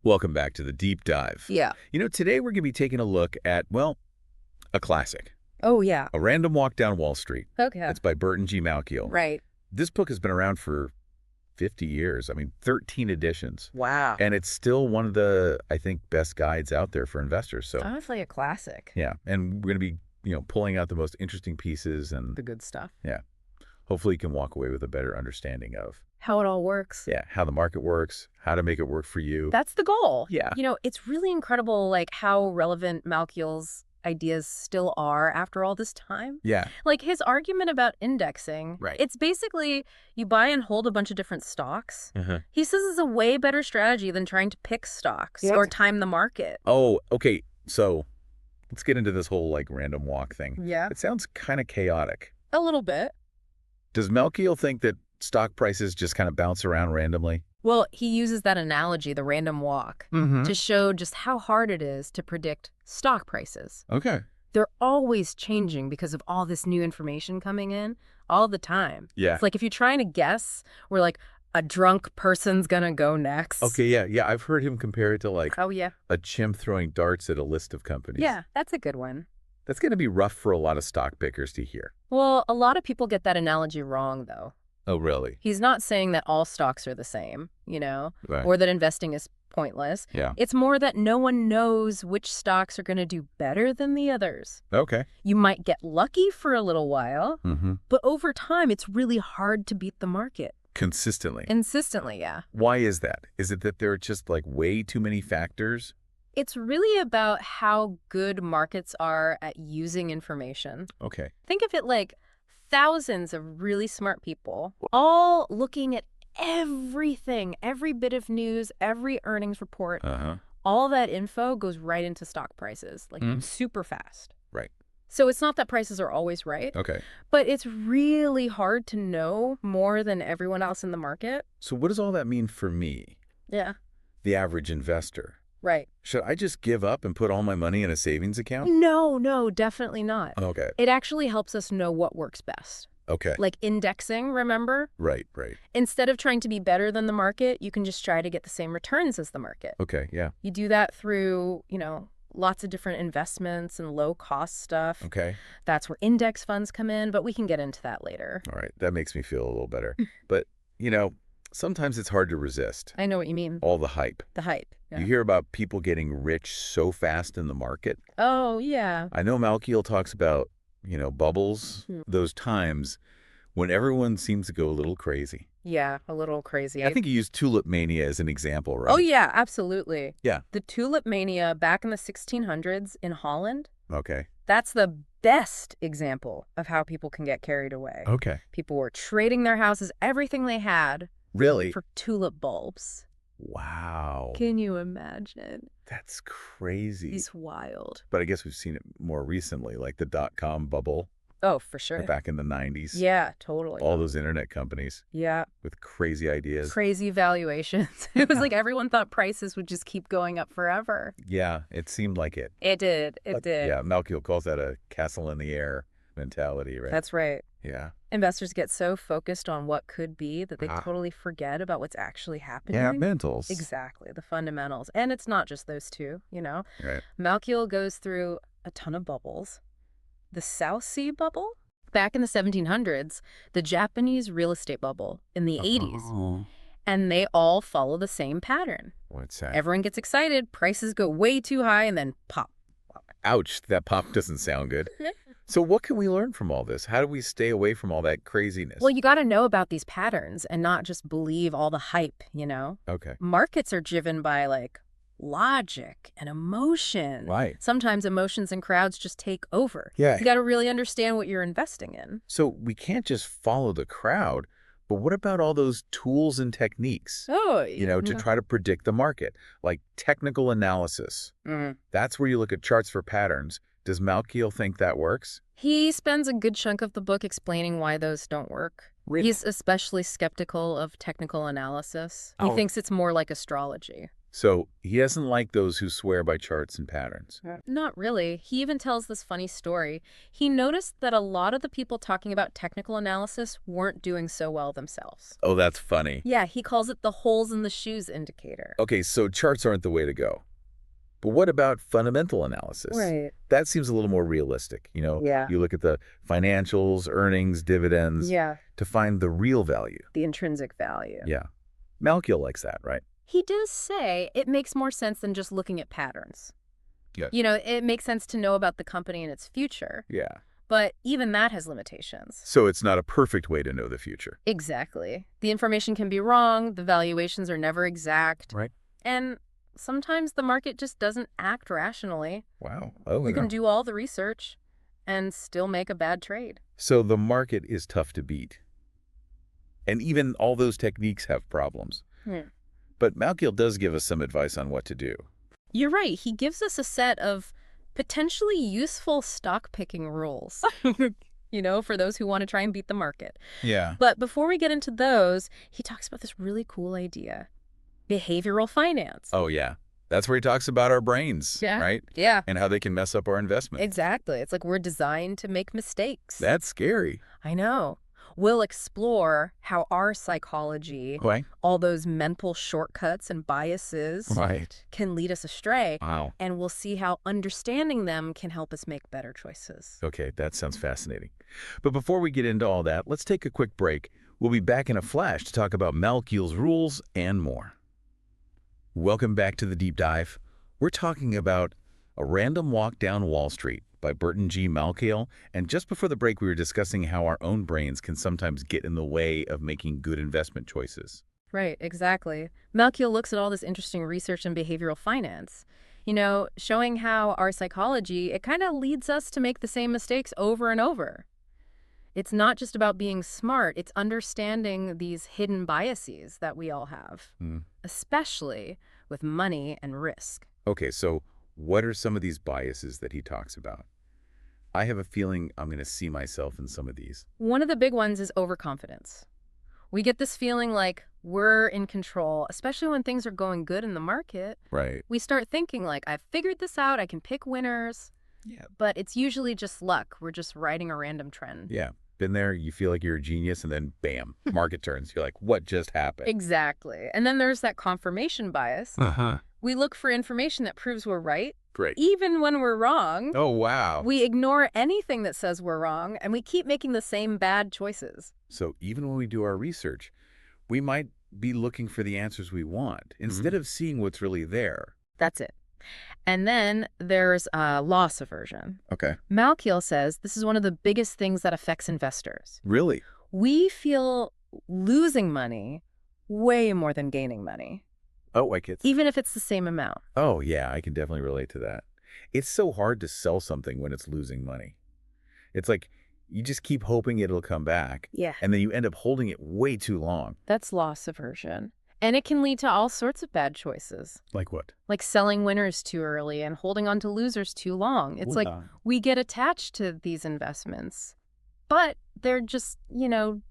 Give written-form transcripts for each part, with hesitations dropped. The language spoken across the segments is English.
Welcome back to the deep dive. Yeah. Today we're going to be taking a look at, well, a classic. Oh, yeah. A Random Walk Down Wall Street. Okay. It's by Burton Malkiel. Right. This book has been around for 50 years. I mean, 13 editions. Wow. And it's still one of the, I think, best guides out there for investors. So Honestly, a classic. yeah, and we're going to be, pulling out the most interesting pieces and The good stuff. yeah, hopefully you can walk away with a better understanding of How it all works. yeah, how the market works, how to make it work for you. That's the goal. Yeah. It's really incredible, like, how relevant Malkiel's ideas still are after all this time. Yeah. Like, his argument about indexing, Right. it's basically you buy and hold a bunch of different stocks. Uh-huh. He says it's a way better strategy than trying to pick stocks Yeah. or time the market. Oh, okay. So let's get into this whole random walk thing. Yeah. It sounds kind of chaotic. A little bit. Does Malkiel think that stock prices just kind of bounce around randomly? Well, he uses that analogy, the random walk, to show just how hard it is to predict stock prices. Okay. They're always changing because of all this new information coming in all the time. Yeah. It's like if you're trying to guess where, like, a drunk person's gonna go next. Okay, yeah. I've heard him compare it to Oh, yeah. a chimp throwing darts at a list of companies. Yeah, that's a good one. That's going to be rough for a lot of stock pickers to hear. Well, a lot of people get that analogy wrong, though. Oh, really? He's not saying that all stocks are the same, Right. or that investing is pointless. Yeah. It's more that no one knows which stocks are going to do better than the others. Okay. You might get lucky for a little while, Mm-hmm. but over time, it's really hard to beat the market. Consistently. Consistently, yeah. Why is that? Is it that there are just way too many factors? It's really about how good markets are at using information. Okay. Think of it like thousands of really smart people all looking at everything, every bit of news, every earnings report. Uh-huh. All that info goes right into stock prices, like Mhm. super fast. Right. So it's not that prices are always right, Okay. but it's really hard to know more than everyone else in the market. So what does all that mean for me, Yeah, the average investor? right. Should I just give up and put all my money in a savings account? No, definitely not. Okay. It actually helps us know what works best. Okay. Like indexing, remember? Right. Instead of trying to be better than the market, you can just try to get the same returns as the market. Okay, yeah. You do that through, lots of different investments and low-cost stuff. Okay. That's where index funds come in, but we can get into that later. All right. That makes me feel a little better. But, sometimes it's hard to resist I know what you mean. all the hype. The hype. Yeah. You hear about people getting rich so fast in the market. Oh, yeah. I know Malkiel talks about, bubbles, those times when everyone seems to go a little crazy. Yeah, a little crazy. I think you used tulip mania as an example, right? Oh, yeah, absolutely. Yeah. The tulip mania back in the 1600s in Holland, Okay. that's the best example of how people can get carried away. Okay. People were trading their houses, everything they had, Really? for tulip bulbs. Wow. Can you imagine? That's crazy. It's wild. But I guess we've seen it more recently, like the dot-com bubble Oh, for sure. back in the 90s. Yeah, totally. All those internet companies Yeah, with crazy ideas. crazy valuations. It was like everyone thought prices would just keep going up forever. Yeah, it seemed like it. It did. It But, did. Yeah, Malkiel calls that a castle in the air mentality, right? That's right. Yeah. Investors get so focused on what could be that they Ah. totally forget about what's actually happening. Yeah, mentals. Exactly, the fundamentals. And it's not just those two, Right. Malkiel goes through a ton of bubbles. The South Sea bubble, back in the 1700s, the Japanese real estate bubble in the 80s. Oh, And they all follow the same pattern. what's that? Everyone gets excited, prices go way too high, and then pop. Ouch, that pop doesn't sound good. So what can we learn from all this? How do we stay away from all that craziness? Well, you got to know about these patterns and not just believe all the hype, Okay. Markets are driven by, like, logic and emotion. Right. Sometimes emotions and crowds just take over. Yeah. You got to really understand what you're investing in. So we can't just follow the crowd, but what about all those tools and techniques, Oh, to try to predict the market, like technical analysis? That's where you look at charts for patterns. Does Malkiel think that works? He spends a good chunk of the book explaining why those don't work. Really? He's especially skeptical of technical analysis. He Oh. thinks it's more like astrology. So he doesn't like those who swear by charts and patterns. Not really. He even tells this funny story. He noticed that a lot of the people talking about technical analysis weren't doing so well themselves. Oh, that's funny. Yeah, he calls it the holes in the shoes indicator. Okay, so charts aren't the way to go. But what about fundamental analysis? Right. That seems a little more realistic. Yeah. You look at the financials, earnings, dividends Yeah. to find the real value. The intrinsic value. Yeah. Malkiel likes that, right? He does say it makes more sense than just looking at patterns. Yeah. It makes sense to know about the company and its future. Yeah. But even that has limitations. So it's not a perfect way to know the future. Exactly. The information can be wrong, the valuations are never exact. Right. And sometimes the market just doesn't act rationally. Wow. Oh, You can do all the research and still make a bad trade. So the market is tough to beat. And even all those techniques have problems. But Malkiel does give us some advice on what to do. You're right. He gives us a set of potentially useful stock picking rules, for those who want to try and beat the market. Yeah. But before we get into those, he talks about this really cool idea, behavioral finance. Oh, yeah. That's where he talks about our brains, right? Yeah. And how they can mess up our investment. Exactly. It's like we're designed to make mistakes. That's scary. I know. We'll explore how our psychology, Right. all those mental shortcuts and biases Right. can lead us astray. Wow. And we'll see how understanding them can help us make better choices. Okay, that sounds fascinating. But before we get into all that, let's take a quick break. We'll be back in a flash to talk about Malkiel's rules and more. Welcome back to the Deep Dive. We're talking about A Random Walk Down Wall Street by Burton Malkiel. And just before the break, we were discussing how our own brains can sometimes get in the way of making good investment choices. Right, exactly. Malkiel looks at all this interesting research in behavioral finance, showing how our psychology, it kind of leads us to make the same mistakes over and over. It's not just about being smart, it's understanding these hidden biases that we all have, especially with money and risk. Okay, so what are some of these biases that he talks about? I have a feeling I'm going to see myself in some of these. One of the big ones is overconfidence. We get this feeling like we're in control, especially when things are going good in the market. Right. We start thinking like, I've figured this out, I can pick winners. Yeah. But it's usually just luck. We're just riding a random trend. Yeah. Been there, you feel like you're a genius, and then bam, market turns. You're like, what just happened? Exactly. And then there's that confirmation bias. We look for information that proves we're right. Great. Even when we're wrong. Oh, wow. We ignore anything that says we're wrong, and we keep making the same bad choices. So even when we do our research, we might be looking for the answers we want instead of seeing what's really there. That's it. And then there's loss aversion. Okay. Malkiel says this is one of the biggest things that affects investors. Really? We feel losing money way more than gaining money. Oh, I get. Even if it's the same amount. Oh, yeah, I can definitely relate to that. It's so hard to sell something when it's losing money. It's like you just keep hoping it'll come back. Yeah. And then you end up holding it way too long. That's loss aversion. And it can lead to all sorts of bad choices. Like what? Like selling winners too early and holding on to losers too long. It's like we get attached to these investments, but they're just,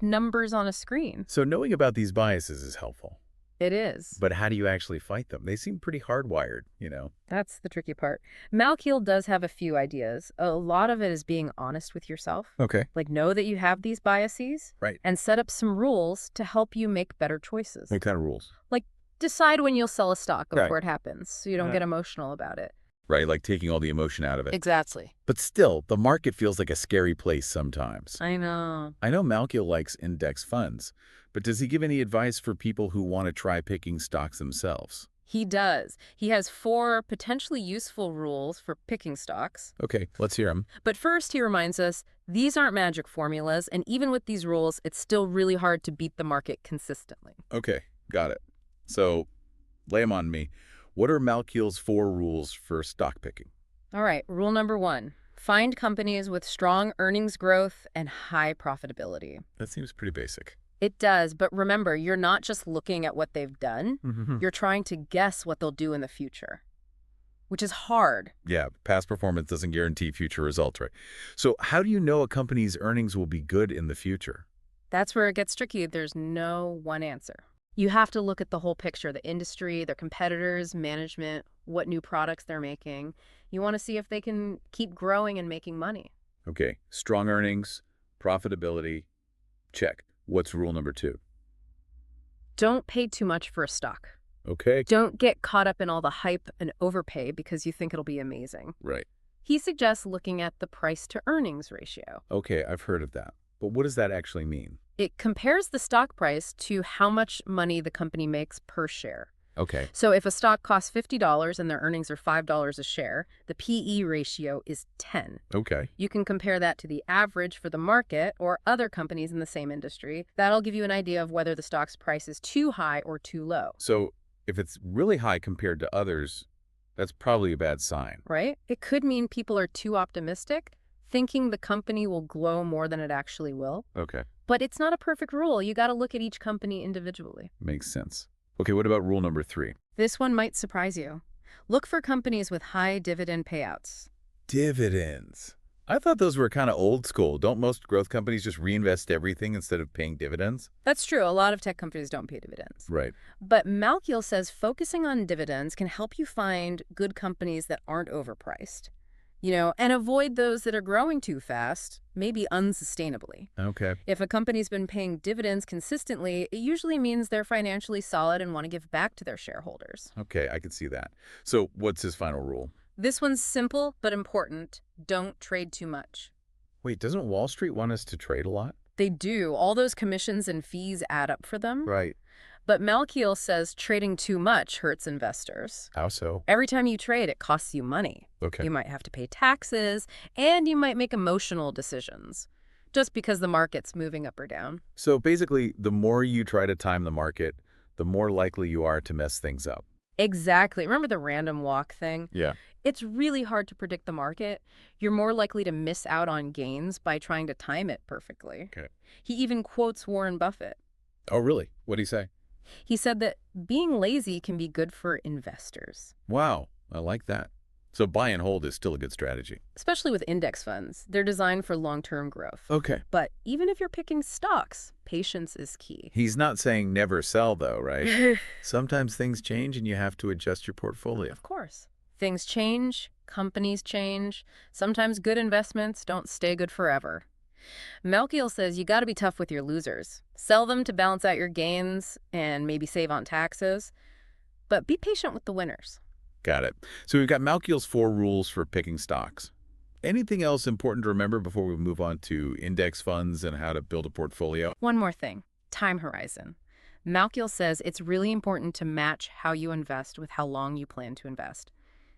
numbers on a screen. So knowing about these biases is helpful. It is. But how do you actually fight them? They seem pretty hardwired, That's the tricky part. Malkiel does have a few ideas. A lot of it is being honest with yourself. Okay. Like know that you have these biases. Right. And set up some rules to help you make better choices. What kind of rules? Like decide when you'll sell a stock before it happens so you don't get emotional about it. Right, like taking all the emotion out of it. Exactly. But still, the market feels like a scary place sometimes. I know. I know Malkiel likes index funds, but does he give any advice for people who want to try picking stocks themselves? He does. He has 4 potentially useful rules for picking stocks. Okay, let's hear them. But first, he reminds us, these aren't magic formulas, and even with these rules, it's still really hard to beat the market consistently. Okay, got it. So, lay them on me. What are Malkiel's 4 rules for stock picking? All right, rule number 1. Find companies with strong earnings growth and high profitability. That seems pretty basic. It does, but remember, you're not just looking at what they've done. You're trying to guess what they'll do in the future, which is hard. Yeah, past performance doesn't guarantee future results, right? So how do you know a company's earnings will be good in the future? That's where it gets tricky. There's no one answer. You have to look at the whole picture, the industry, their competitors, management, what new products they're making. You want to see if they can keep growing and making money. Okay, strong earnings, profitability, check. What's rule number 2? Don't pay too much for a stock. Okay. Don't get caught up in all the hype and overpay because you think it'll be amazing. Right. He suggests looking at the price to earnings ratio. Okay, I've heard of that. But what does that actually mean? It compares the stock price to how much money the company makes per share. Okay. So if a stock costs $50 and their earnings are $5 a share, the PE ratio is 10. Okay. You can compare that to the average for the market or other companies in the same industry. That'll give you an idea of whether the stock's price is too high or too low. So if it's really high compared to others, that's probably a bad sign. Right? It could mean people are too optimistic, thinking the company will grow more than it actually will. Okay. But it's not a perfect rule. You got to look at each company individually. Makes sense. Okay, what about rule number 3? This one might surprise you. Look for companies with high dividend payouts. Dividends. I thought those were kind of old school. Don't most growth companies just reinvest everything instead of paying dividends? That's true. A lot of tech companies don't pay dividends. Right. But Malkiel says focusing on dividends can help you find good companies that aren't overpriced, and avoid those that are growing too fast, maybe unsustainably. Okay. If a company's been paying dividends consistently, it usually means they're financially solid and want to give back to their shareholders. Okay, I can see that. So what's his final rule? This one's simple but important. Don't trade too much. Wait, doesn't Wall Street want us to trade a lot? They do. All those commissions and fees add up for them. Right. But Malkiel says trading too much hurts investors. How so? Every time you trade, it costs you money. Okay. You might have to pay taxes, and you might make emotional decisions just because the market's moving up or down. So basically, the more you try to time the market, the more likely you are to mess things up. Exactly. Remember the random walk thing? Yeah. It's really hard to predict the market. You're more likely to miss out on gains by trying to time it perfectly. Okay. He even quotes Warren Buffett. Oh, really? What'd he say? He said that being lazy can be good for investors, Wow, I like that. So buy and hold is still a good strategy. especially with index funds. They're designed for long-term growth. Okay. But even if you're picking stocks, patience is key. He's not saying never sell, though, right? Sometimes things change and you have to adjust your portfolio. Of course. Things change, companies change. Sometimes good investments don't stay good forever. Malkiel says you got to be tough with your losers. Sell them to balance out your gains and maybe save on taxes. But be patient with the winners. Got it. So we've got Malkiel's 4 rules for picking stocks. Anything else important to remember before we move on to index funds and how to build a portfolio? One more thing, time horizon. Malkiel says it's really important to match how you invest with how long you plan to invest.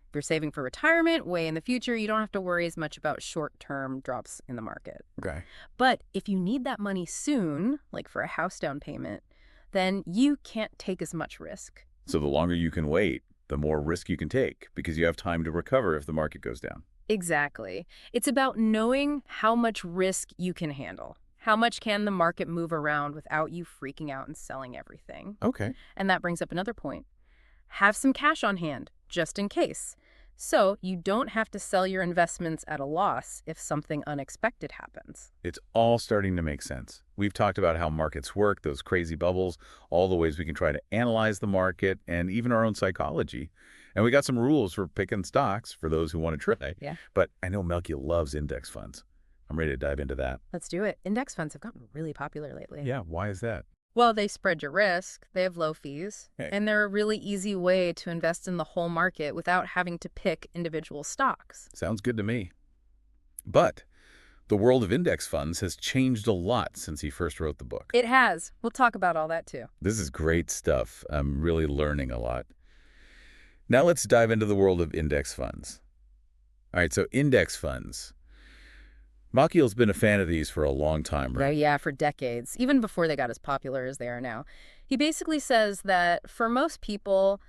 If you're saving for retirement way in the future, you don't have to worry as much about short-term drops in the market. Okay. But if you need that money soon, like for a house down payment, then you can't take as much risk. So the longer you can wait, the more risk you can take because you have time to recover if the market goes down. Exactly. It's about knowing how much risk you can handle. How much can the market move around without you freaking out and selling everything? Okay. And that brings up another point. Have some cash on hand, just in case. So you don't have to sell your investments at a loss if something unexpected happens. It's all starting to make sense. We've talked about how markets work, those crazy bubbles, all the ways we can try to analyze the market, and even our own psychology. And we got some rules for picking stocks for those who want to try. Yeah. But I know Malkiel loves index funds. I'm ready to dive into that. Let's do it. Index funds have gotten really popular lately. Yeah, why is that? Well, they spread your risk, they have low fees, Hey. and they're a really easy way to invest in the whole market without having to pick individual stocks. Sounds good to me. But the world of index funds has changed a lot since he first wrote the book. It has. We'll talk about all that too. This is great stuff. I'm really learning a lot. Now let's dive into the world of index funds. All right, so index funds. Malkiel's been a fan of these for a long time, right? Yeah, for decades, even before they got as popular as they are now. He basically says that for most people,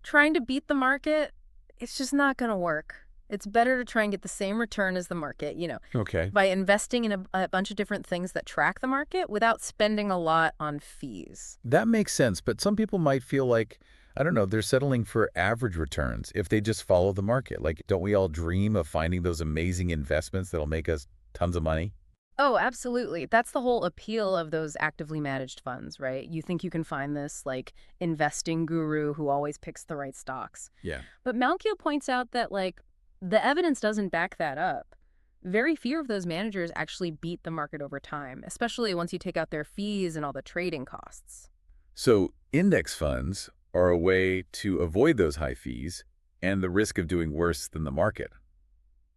trying to beat the market, it's just not going to work. It's better to try and get the same return as the market, Okay. by investing in a bunch of different things that track the market without spending a lot on fees. That makes sense, but some people might feel like, I don't know, they're settling for average returns if they just follow the market. Like, don't we all dream of finding those amazing investments that'll make us tons of money? Oh, absolutely. That's the whole appeal of those actively managed funds, right? You think you can find this, like, investing guru who always picks the right stocks. Yeah. But Malkiel points out that, like, the evidence doesn't back that up. Very few of those managers actually beat the market over time, especially once you take out their fees and all the trading costs. So index funds are a way to avoid those high fees and the risk of doing worse than the market.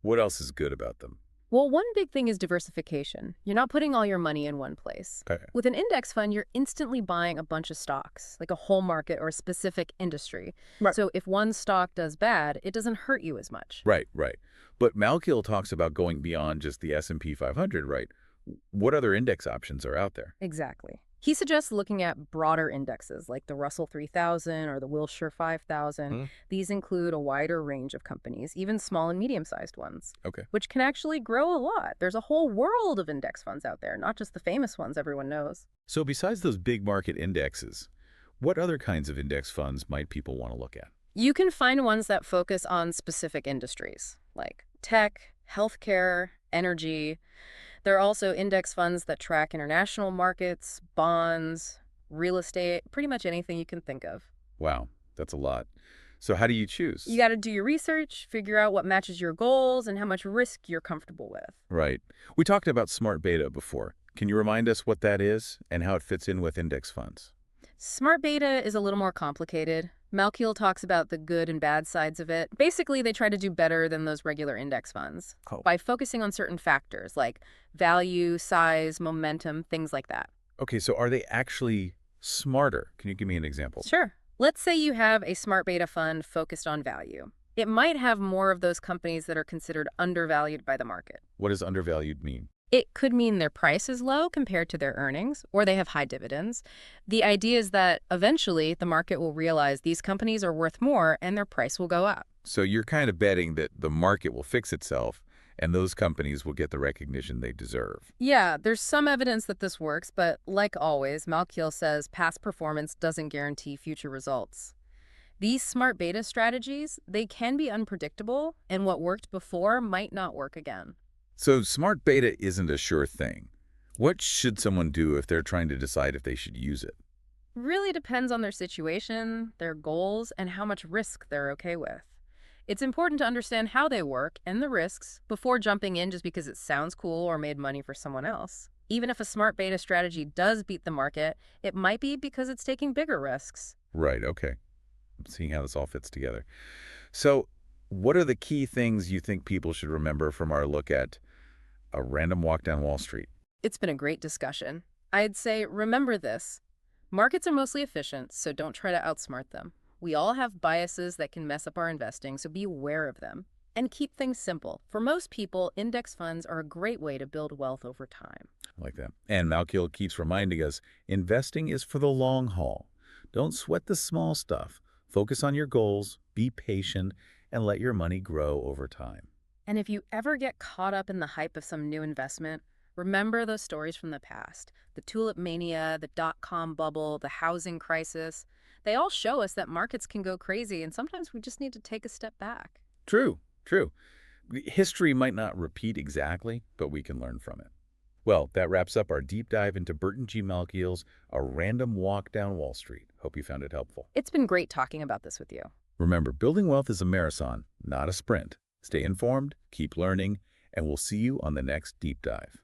What else is good about them? Well, one big thing is diversification. You're not putting all your money in one place. Okay. With an index fund, you're instantly buying a bunch of stocks, like a whole market or a specific industry. Right. So if one stock does bad, it doesn't hurt you as much. Right, right. But Malkiel talks about going beyond just the S&P 500, right? What other index options are out there? Exactly. He suggests looking at broader indexes like the Russell 3000 or the Wilshire 5000. Hmm. These include a wider range of companies, even small and medium-sized ones, Okay. which can actually grow a lot. There's a whole world of index funds out there, not just the famous ones everyone knows. So besides those big market indexes, what other kinds of index funds might people want to look at? You can find ones that focus on specific industries, like tech, healthcare, energy. There are also index funds that track international markets, bonds, real estate, pretty much anything you can think of. Wow, that's a lot. So how do you You choose? got to do your research, figure out what matches your goals, and how much risk you're comfortable with. Right. We talked about smart beta before. Can you remind us what that is and how it fits in with index funds? Smart beta is a little more complicated. Malkiel talks about the good and bad sides of it. Basically, they try to do better than those regular index funds Oh. by focusing on certain factors like value, size, momentum, things like that. Okay, so are they actually smarter? Can you give me an example? Sure. Let's say you have a smart beta fund focused on value. It might have more of those companies that are considered undervalued by the market. What does undervalued mean? It could mean their price is low compared to their earnings, or they have high dividends. The idea is that eventually the market will realize these companies are worth more and their price will go up. So you're kind of betting that the market will fix itself and those companies will get the recognition they deserve. Yeah, there's some evidence that this works, but like always, Malkiel says past performance doesn't guarantee future results. These smart beta strategies, they can be unpredictable, and what worked before might not work again. So smart beta isn't a sure thing. What should someone do if they're trying to decide if they should use it? Really depends on their situation, their goals, and how much risk they're okay with. It's important to understand how they work and the risks before jumping in just because it sounds cool or made money for someone else. Even if a smart beta strategy does beat the market, it might be because it's taking bigger risks. Right, okay. I'm seeing how this all fits together. So what are the key things you think people should remember from our look at a random walk down Wall Street? It's been a great discussion. I'd say remember this. Markets are mostly efficient, so don't try to outsmart them. We all have biases that can mess up our investing, so be aware of them. And keep things simple. For most people, index funds are a great way to build wealth over time. I like that. And Malkiel keeps reminding us, investing is for the long haul. Don't sweat the small stuff. Focus on your goals, be patient, and let your money grow over time. And if you ever get caught up in the hype of some new investment, remember those stories from the past. The tulip mania, the dot-com bubble, the housing crisis. They all show us that markets can go crazy, and sometimes we just need to take a step back. True, true. History might not repeat exactly, but we can learn from it. Well, that wraps up our deep dive into Burton G. Malkiel's A Random Walk Down Wall Street. Hope you found it helpful. It's been great talking about this with you. Remember, building wealth is a marathon, not a sprint. Stay informed, keep learning, and we'll see you on the next deep dive.